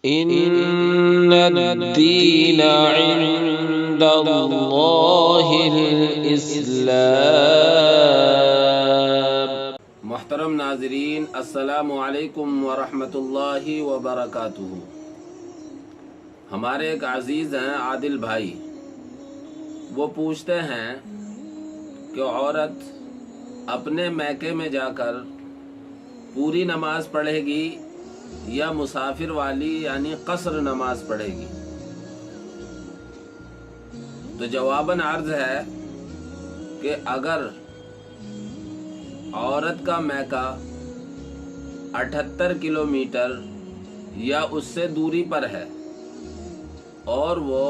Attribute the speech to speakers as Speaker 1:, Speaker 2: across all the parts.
Speaker 1: ان الدین عند اللہ الاسلام۔
Speaker 2: محترم ناظرین، السلام علیکم ورحمۃ اللہ وبرکاتہ۔ ہمارے ایک عزیز ہیں عادل بھائی، وہ پوچھتے ہیں کہ عورت اپنے میکے میں جا کر پوری نماز پڑھے گی یا مسافر والی یعنی قصر نماز پڑھے گی؟ تو جواباً عرض ہے کہ اگر عورت کا میکہ 78 کلومیٹر یا اس سے دوری پر ہے اور وہ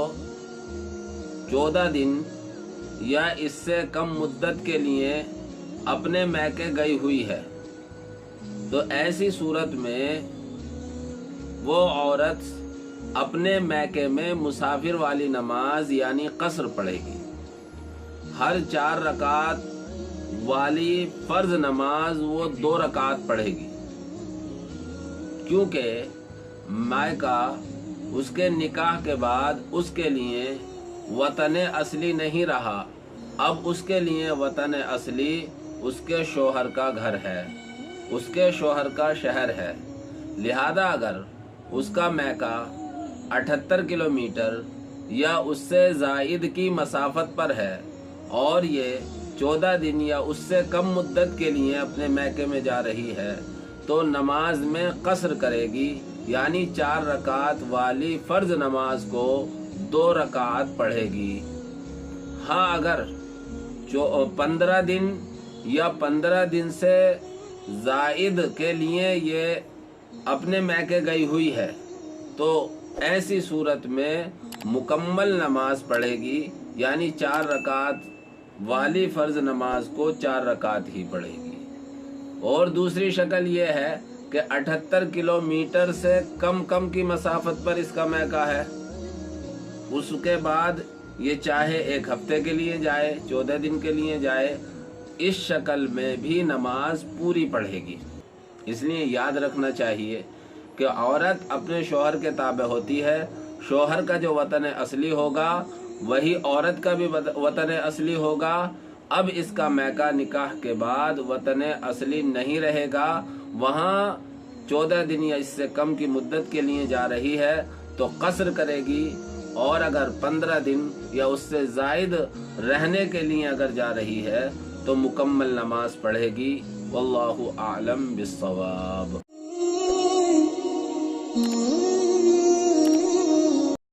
Speaker 2: 14 دن یا اس سے کم مدت کے لیے اپنے میکے گئی ہوئی ہے، تو ایسی صورت میں وہ عورت اپنے میکے میں مسافر والی نماز یعنی قصر پڑھے گی۔ ہر 4 رکعت والی فرض نماز وہ 2 رکعت پڑھے گی، کیونکہ مائکہ اس کے نکاح کے بعد اس کے لیے وطن اصلی نہیں رہا، اب اس کے لیے وطن اصلی اس کے شوہر کا گھر ہے، اس کے شوہر کا شہر ہے۔ لہذا اگر اس کا میکہ 78 کلومیٹر یا اس سے زائد کی مسافت پر ہے اور یہ 14 دن یا اس سے کم مدت کے لیے اپنے میکے میں جا رہی ہے، تو نماز میں قصر کرے گی، یعنی 4 رکعت والی فرض نماز کو 2 رکعت پڑھے گی۔ ہاں، اگر 15 دن یا 15 دن سے زائد کے لیے یہ اپنے میکے گئی ہوئی ہے، تو ایسی صورت میں مکمل نماز پڑھے گی، یعنی 4 رکعت والی فرض نماز کو 4 رکعت ہی پڑھے گی۔ اور دوسری شکل یہ ہے کہ 78 کلومیٹر سے کم کی مسافت پر اس کا میکہ ہے، اس کے بعد یہ چاہے 1 ہفتے کے لیے جائے، 14 دن کے لیے جائے، اس شکل میں بھی نماز پوری پڑھے گی۔ اس لیے یاد رکھنا چاہیے کہ عورت اپنے شوہر کے تابع ہوتی ہے، شوہر کا جو وطن اصلی ہوگا وہی عورت کا بھی وطن اصلی ہوگا۔ اب اس کا میکہ نکاح کے بعد وطن اصلی نہیں رہے گا، وہاں 14 دن یا اس سے کم کی مدت کے لیے جا رہی ہے تو قصر کرے گی، اور اگر 15 دن یا اس سے زائد رہنے کے لیے اگر جا رہی ہے تو مکمل نماز پڑھے گی۔ واللہ اعلم بالصواب۔